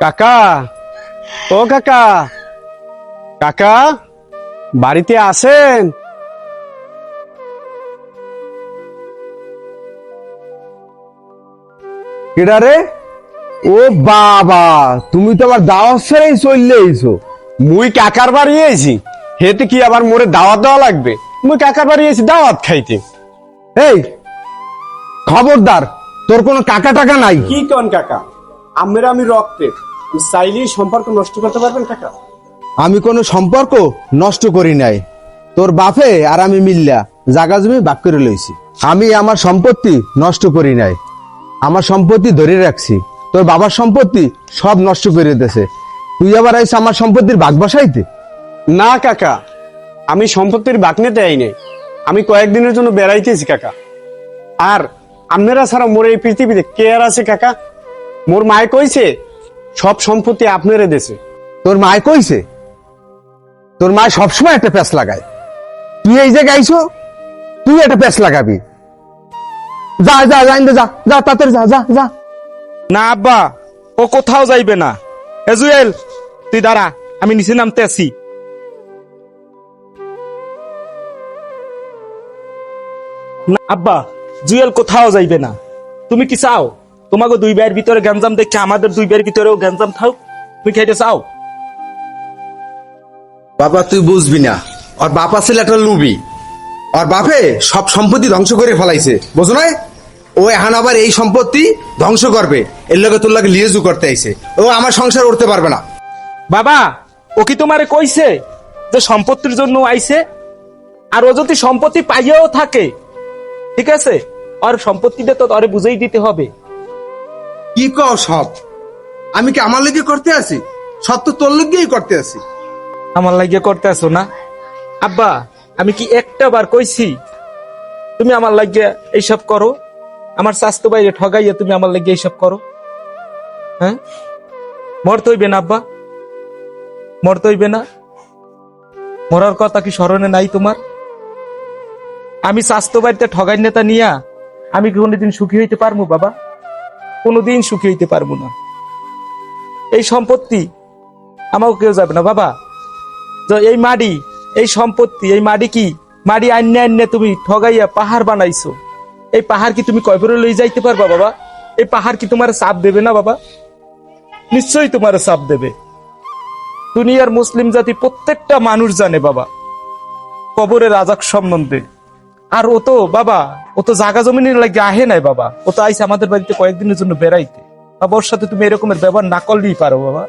কাকা, ও কাকা, কাকা বাড়িতে আছেন? কেডা রে? ও বাবা, তুমি তো আবার দাওয়াত ছেড়েই চললে এইছো। মুই কাকার বাড়ি এসেছি, হেতে কি আবার মোরে দাওয়াত দেওয়া লাগবে? মুই কাকার বাড়ি এসেছি দাওয়াত খাইতে। এই খবরদার, তোর কোনো কাকা টাকা নাই। কি কোন কাকা? আমরা আমি রক্তের, চাইলেই সম্পর্ক নষ্ট করতে পারবেন কাকা? আমি কোনো সম্পর্ক নষ্ট করি নাই। তোর বাপে আর আমি মিল্লা জাগা জমি ভাগ করে লইছি। আমি আমার সম্পত্তি নষ্ট করি নাই, আমার সম্পত্তি ধরে রাখছি। তোর বাবার সম্পত্তি সব নষ্ট করে দিয়েছে, তুই আবার আইস আমার সম্পত্তির ভাগ বসাইতে? না কাকা, আমি সম্পত্তির ভাগ নিতে আই নাই, আমি কয়েকদিনের জন্য বেড়াইতেছি কাকা। আর আপনারা ছাড়া মোর এই পৃথিবীতে কে আর আছে কাকা? মোর মায় কইছে সব সম্পত্তি আপনারে দেছে। তোর মায় কইছে? তোর মায় সবসময় একটা প্যাঁচ লাগায়। তুই এই যে গাইছো, তুই একটা প্যাঁচ লাগাবি। যা যা যা ইন্দে যা যা, তাড়াতাড়ি যা যা যা। না আব্বা, ও কোথাও যাইবে না। এ জুয়েল, তুই দাঁড়া, আমি নিচে নামতে আসি। না আব্বা, জুয়েল কোথাও যাইবে না। তুমি কি চাও তোমাকে দুই ভাইয়ের ভিতরে গ্যাঞ্জাম দেখে আমাদের দুই ভাইয়ের ভিতরেও গ্যাঞ্জাম থাক? তুমি খাইতে চাও? বাবা তুই বুঝবি না, ওর বাপা ছিল একটা লুবি। ওর বাপে সব সম্পত্তি ধ্বংস করে ফেলাইছে, বুঝো না? ও এখন আবার এই সম্পত্তি ধ্বংস করবে, এর লগে তোর লাগে লিয়েজু করতে আইছে। ও আমার সংসার উঠতে পারবে না। বাবা, ও কি তোমারে কইছে যে সম্পত্তির জন্য আইছে? আর ও যদি সম্পত্তি পাইয়াও থাকে, ঠিক আছে, ওর সম্পত্তিটা তো ওরে বুঝাই দিতে হবে। কি কও সব? আমি কি আমার লেগে করতে আছি? সব তো তোর লেগেই করতে আছি। আমার লাগিয়ে করতে আসো না আব্বা? আমি কি একটা বার কইছি তুমি আমার লাগিয়ে এইসব করো? আমার স্বাস্থ্য বাইরে ঠগাইয়া তুমি আমার লাগিয়ে এইসব করো? হ্যাঁ, মরতে হইবে না আব্বা, মরতে হইবে না? মরার কথা কি স্মরণে নাই তোমার? আমি স্বাস্থ্য বাড়িতে ঠগাই নেতা নিয়া আমি কি কোনোদিন সুখী হইতে পারবো বাবা? কোনোদিন সুখী হইতে পারবো না। এই সম্পত্তি আমাকে কেউ যাবে না বাবা। যে এই মাটি, এই সম্পত্তি, এই মাটি কি মাটি আন্যে আন্যে তুমি ঠগাইয়া পাহাড় বানাইছো। এই পাহাড় কি তুমি কয়বরে লই যাইতে পারবা বাবা? এই পাহাড় কি তোমার চাপ দেবে না বাবা? নিশ্চয়ই তোমার চাপ দেবে। দুনিয়ার মুসলিম জাতি প্রত্যেকটা মানুষ জানে বাবা কবরের আযাব সম্বন্ধে। আর ও তো বাবা, ও তো জাগা জমিনের লাগে আহে নাই বাবা, ও তো আইসে আমাদের বাড়িতে কয়েকদিনের জন্য বেড়াইতে। বাবা, ওর সাথে তুমি এরকমের ব্যবহার না করলেই পারো বাবা।